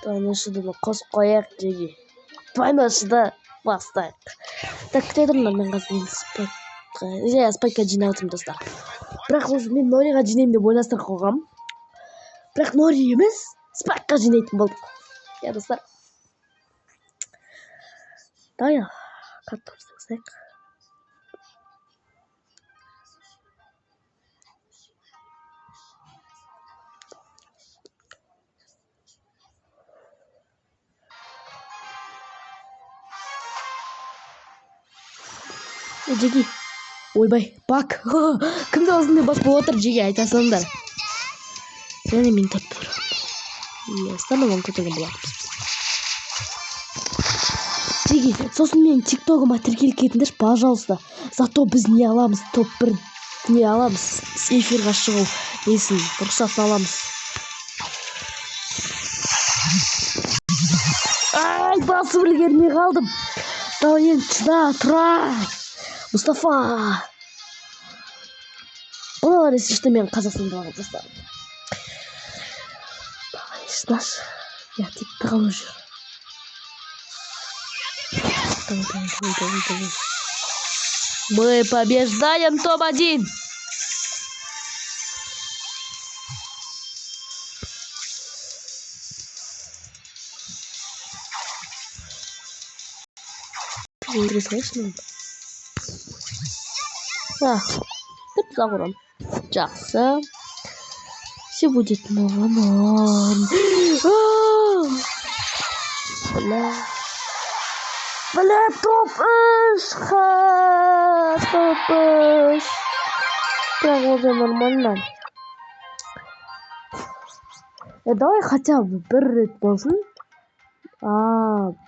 Тайнышыды қосып қояйық жеге. Тайнышыды бастайық. Так, күте тұрмын мен қазір спайкқа жинап отырмын достар. Бірақ осы мен Нориға жинаймын деп ойластырып қойғам. Бірақ Нори емес, спайкқа жинайтын болдық. Я достар. Давай, қатты қойсақ. Жеги, ойбай, бак. Кімді осындай бак болып отыр, жеги, айта салыңдар. Және мен таптыр. Станамын көтерген болады. Жеги, сосын мен тиктогыма тіркеліп кетіңдер, пожалуйста. Зато біз не аламыз, топ-1 не аламыз. Эфирға шығу несін, рұқсат аламыз. Ай, басып үлгермей қалдым. Дауын шыда, тұра. Мұстафа. Бұлар есішті мен Қазақстанда бағып жастарым. Давай, шыдаш. Я текті қалу жүр. Давай. Мы побеждаем топ-1. Интересно. Деп загурам. Жақсы. Все будет нормально. Бля, топ-3. Топ-3. Прям уже нормально. Давай хотя бы бір рет болсын.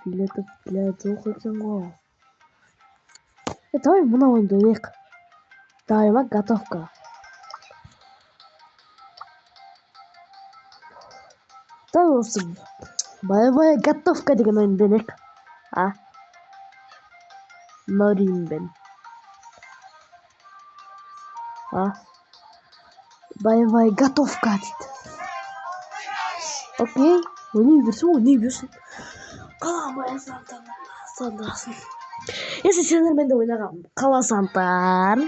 Билетов, блядь, жоқ екен ғой. Давай мына ойынды ойнайық. Давай ма, готовка. Давай осы боевая готовка деген ойынды ойнайық. Норинбен. Боевая готовка дейді. Окей, ойнай берсін. Қаламай сандасын. Если сендер менде ойнаған қаласаңдар,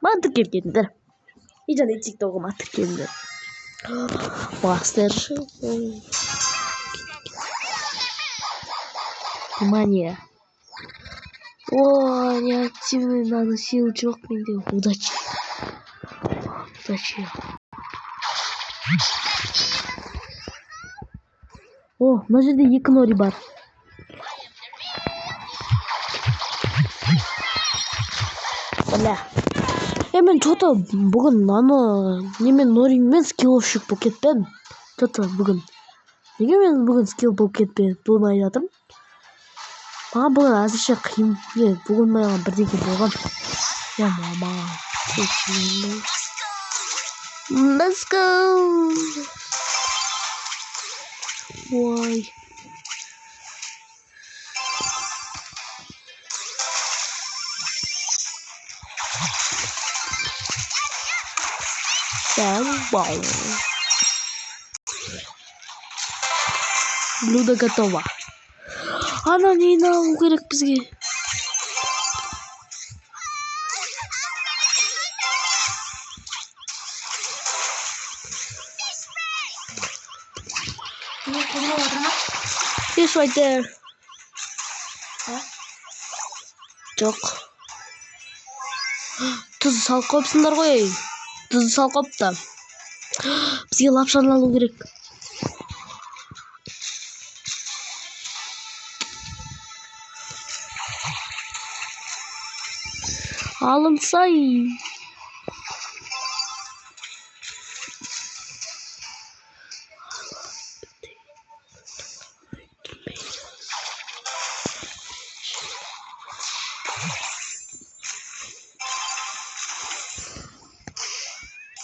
маған тіркелгендер. И және тиктогыма тіркелдер. Мастерші. Внимание. Неактивный наносил жоқ менде. Удачи. Мына жерде 2 Нори бар. Бля. Мен что-то бүгін немен Норимен скилловщик болып кетпедім. Что-то бүгін. Неге мен бүгін скилл болып болмай жатырмын? Маған бүгін әзірше қиын. Бүгін маған бірдеңе болған. Я мама. Let's go. Ой. Вау. Блюдо готово. Она не алу керек бізге. He's right there. Жоқ. Тұз салып қойыпсыңдар ғой. Тұз салып қойыпты. Бізге лапшаны алу керек. Алынсай.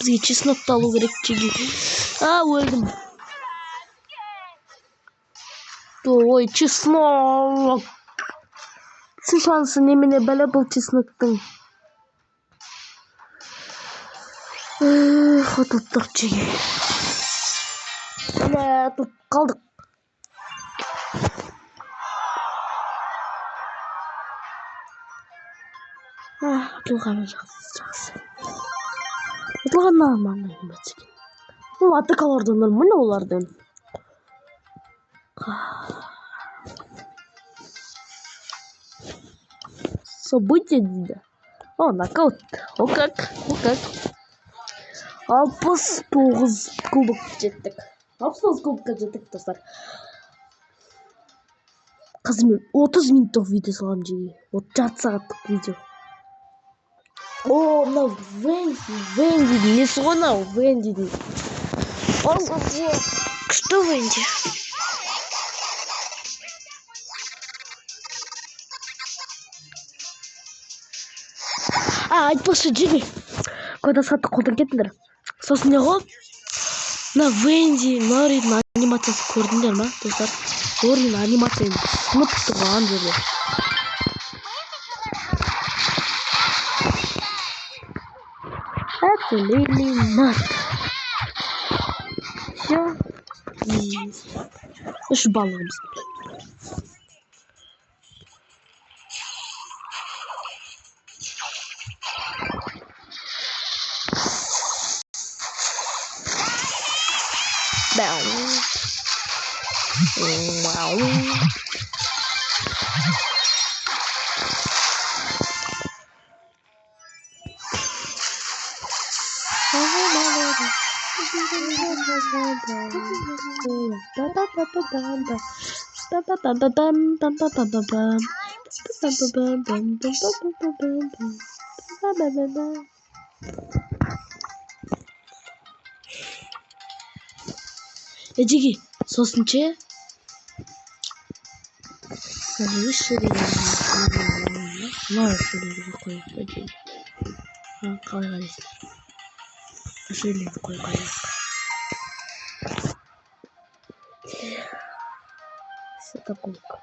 Бізге чеснокты алу керек жеге. Өлдім. Ой, чеснок. Шансы немене бәле бұл чесноктың. Хотылттық жеге. Тут қалдық. Ұтылғаны жақсы. Ұтылғаннан маңай емес екен. Бұл атакаларды нормально олардың. Событие дейді. О, нокаут. О как. 69 кубок жеттік. 69 кубокқа жеттік, достар. Қызым, 30 минуттық видео салам жеге. 30 сағаттық видео. О, мынау Венди. Несі ғой мынау Венди дейді. Что Венди? Айтпақшы жеге. Қойда сатты қолдан кетіңдер. Сосын не ғой? Мына Венди, Норридің анимациясы көрдіңдер ма, достар? Норридің анимациясын сынып тұрған жерде. Absolutely not. Все. Үш балығымыз. Wow. Ejigi, sosun ше? Скажи, что ли? Мало что ли такое? Қалай қарайсың? Ашылын қой қайық. Сатакулка.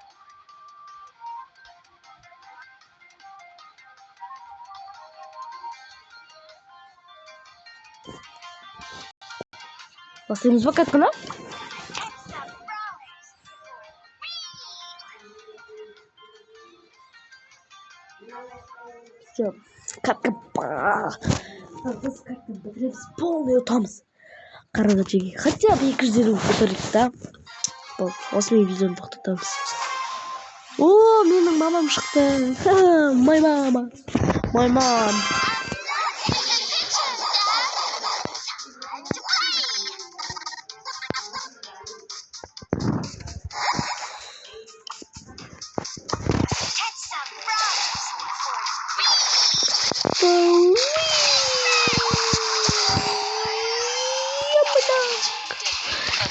Бастаймыз ба кәттіні? Все, катка. Біз катка бітіреміз, полный ұтамыз. Қарады жеге. Хотя бы 200 бітірік, да? Осымен видеоны тоқтатамыз. О, менің мамам шықты. Мой мама.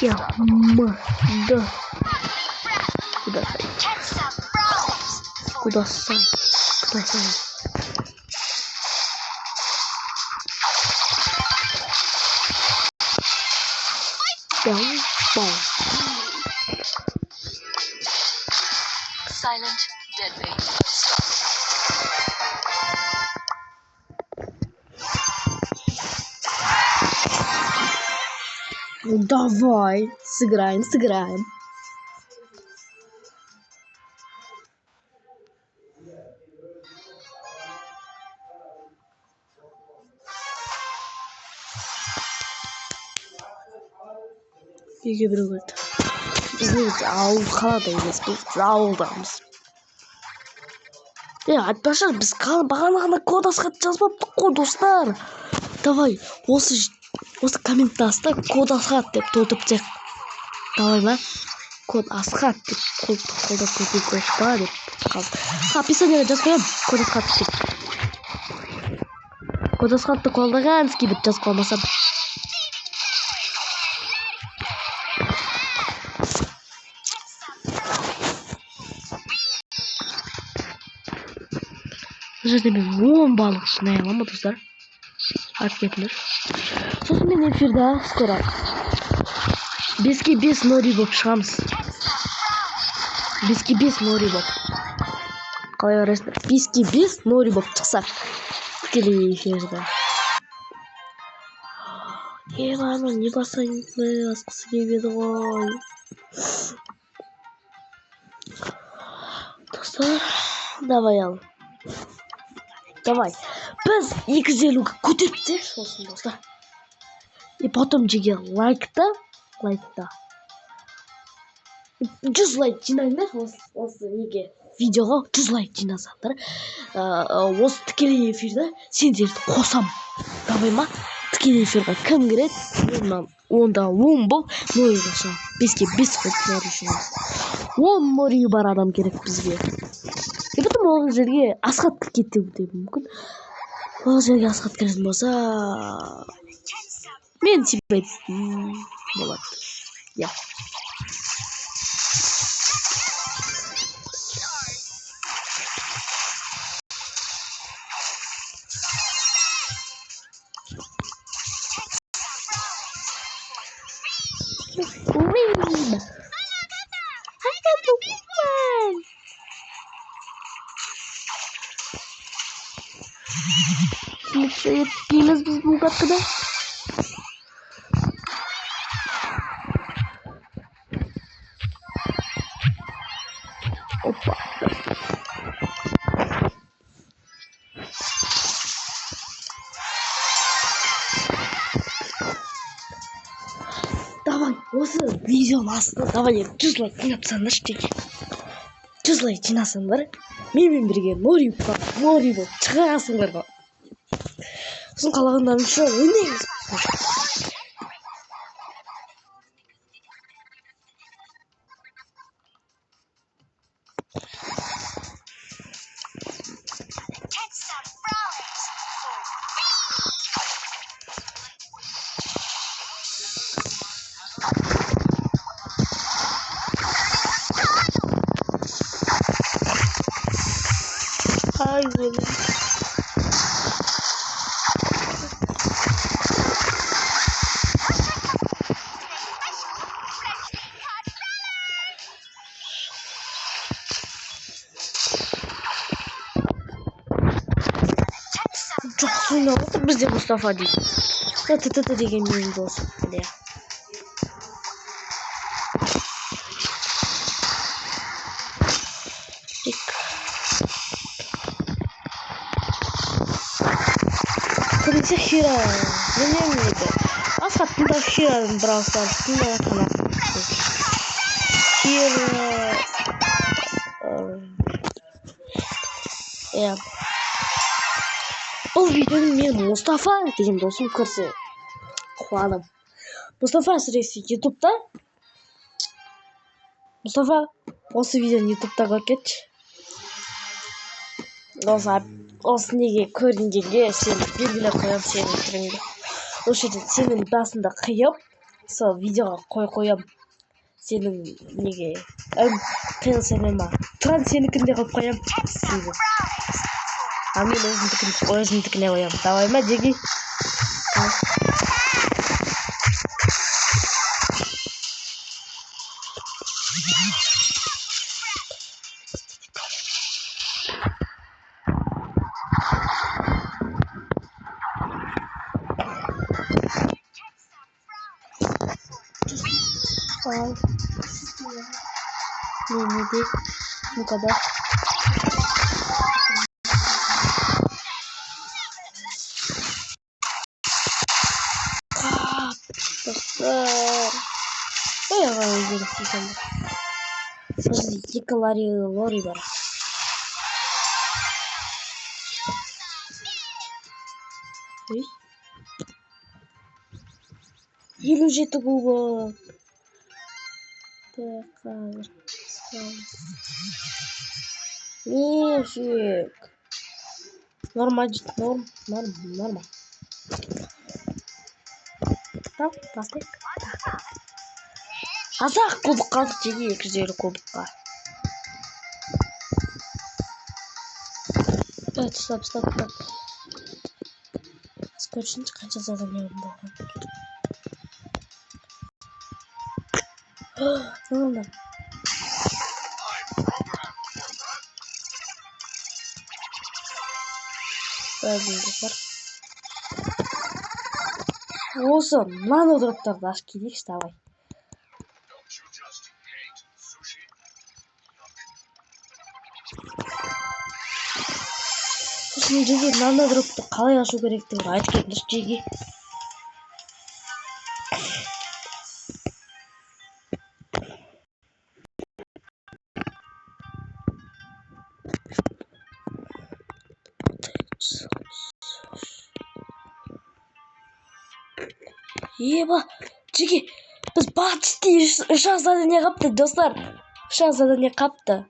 Я да. Куда сам? Silent dead baby. Давай, сыграем. Неге біреу келді? Біз ауыл қалада емес, біз ауылдамыз. Айтпашы, біз бағана ғана код асхат жазбаптық қой, достар. Давай, осы комментаста код асхат деп толтырып тек. Давай ма? Код асхат деп қолда көтек па деп. Описаниеге жазып қоямын, код асхат деп. Код асхатты қолдағанский деп жазып қоймасам. Бұл жерде мен 10 балық жинай аламын, достар. Артып кетіңдер. Сосын мен эфирде скоро 5-5 нори болып шығамыз. 5-5 нори болып. Қалай қарайсыңдар? 5-5 нори болып шықсақ. Тікелей эфирде. Наның не бассайнны асқысы келеді ғой. Достар, давай ал. Давай. Біз 250-ге көтеріп сосын достар. И потом жеге лайкта. 100 лайк жинаңдар осы неге видеоға 100 лайк жинасаңдар. Осы тікелей эфирде сендерді қосам. Давай ма? Тікелей эфирге кім кіреді? Онда 10 бол, нойға шыға. 5-ке 5 қойып норишіміз. 10 нори бар адам керек бізге. И потом ол жерге асхат кетті мүмкін. Ол жерге асхат кіретін болса, мен типа болады. Я. Пиміз біз бұл қаттыда. Опа. Давай, осы видеоны астына давай 100 лайк жинапсаңдар деге. 100 лайк жинасаңдар, менімен бірге нори болып шығасыңдар ғой. Сосын қалағандарыңызша ойнаймыз. Ай, блин. Жақсы ойнап отыр бізде Мұстафа дейді. Т деген менің досым. Көбінесе Хира, еді. Асхаттың да Хираның Brawl Stars'тың да каналы. Хира... Бұл видеоны мен Мұстафа деген досым көрсе қуанам. Мұстафа әсіресе ютубта. Мұстафа, осы видеоны ютубта көркетші. Осы неге көрінгенге сен белгілеп қоям сенің түріңді. Осы жерде сенің басында қиып, сол видеоға қоям. Сенің неге қиылсаймен ма? Тұран сенікінде қойып қоям. А мен өзімдікіне қоям. Давай ма, деги? Не бей. Ну-ка, да. Ой, ағай өзгеріп сейсенді. Сәжді 2 лори бар. Ой. 57 кубок. Так, қазір. Нефиг. Норма. Так, бастай. Азақ кубок қалды жеге 250 кубокқа. Стоп. Скорчинчик қанша задание болған. Ne oldu? Öldüm dostlar. осы нано дроптарды ашып кетейікші давай. сосын жеге нано дропты қалай ашу керектігін айтып кетіңізші жеге. Еба, жеге, біз батысты үш задание қапты, достар. Үш задание қапты.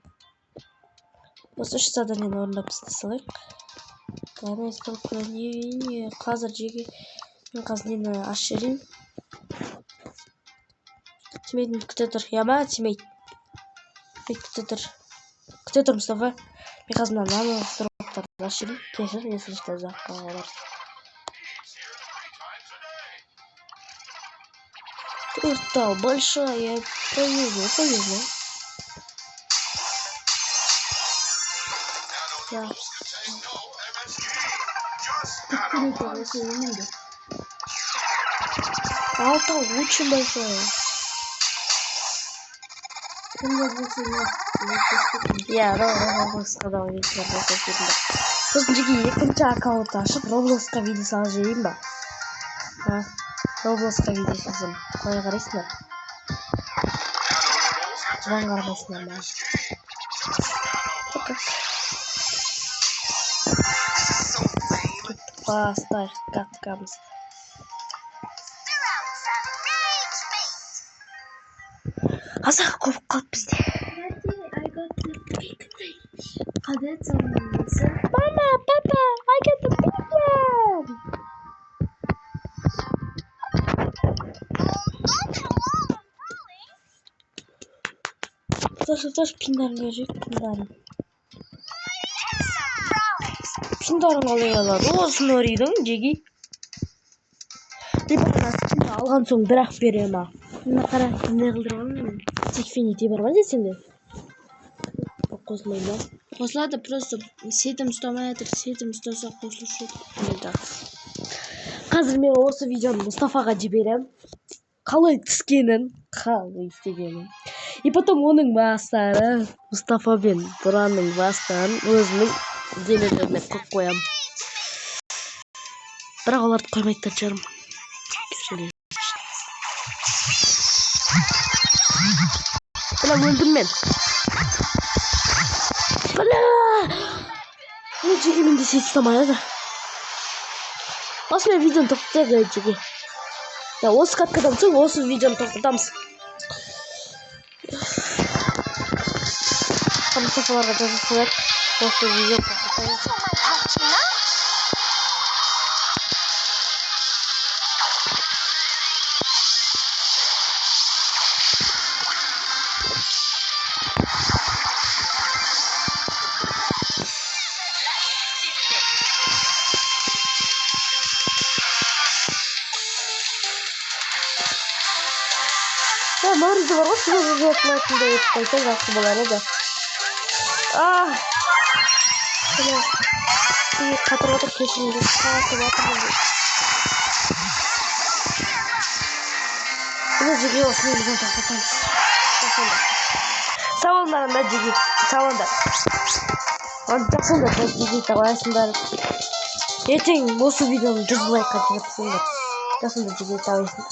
Осы үш заданиені орындап істей салайық. Қазір жеге, мен қазір нені ашып жіберейін. Тимейді, күте тұр. Яма, тимейді. Күте тұр, Мұстафа. Мен қазір нано дроптарды ашып жіберейін. Кешір, если что ұзаққа қаларсың. Туртал большая, повезло. Да. Алта очень большая. Я сказал, сосын жеге екінші аккаунт ашып Роблоксқа видео салып жіберейін ба? Роблоксқа видео салсам қалай қарайсыңдар? Жан қарамайсыңдар ма? Поставь каткамыз. Азақ көп қалып бізде. Мама, папа, I got the big one. Тоже пиндарын берейік, пиндарын қалай алады осыны оридың жеге. Скинді алған соң бірақ берем а. Мына қара не қылдырған Тикфинити бар ма десеңде? Қосылмайды ма? Қосылады, просто сетім ұстамай атыр, сетім ұстаса қосылушы еді. Қазір мен осы видеоны Мұстафаға жіберем. Қалай түскенін, қалай істегенін. И потом оның бастары, Мұстафа бен Бұранның бастарын өзінің денелеріне қойып қоям. Бірақ оларды қоймайтын шығармын. Бля, өлдім мен. Бля! Мен жеге менде сет ұстамайды. Осы мен видеоны тоқтатайық жеге. Осы каткадан соң осы видеоны тоқтатамыз. Мұстафаларға жазып салайық. Осы видеоны тоқтатайық. Мөрізі бар ғой, сізді жоқлайтында өтіп қойса жақсы болар еді. Қатыр отыр кешімді қатып отыр. Бұны жеге осымен бізден тоқтатамыз. Сауалдарында жеге, сауалдар. Жақсыңдар, жеге табайсыңдар. Ертең осы видеоны 100 лайкқа жіберсеңдер. Жақсыңдар жеге табайсыңдар.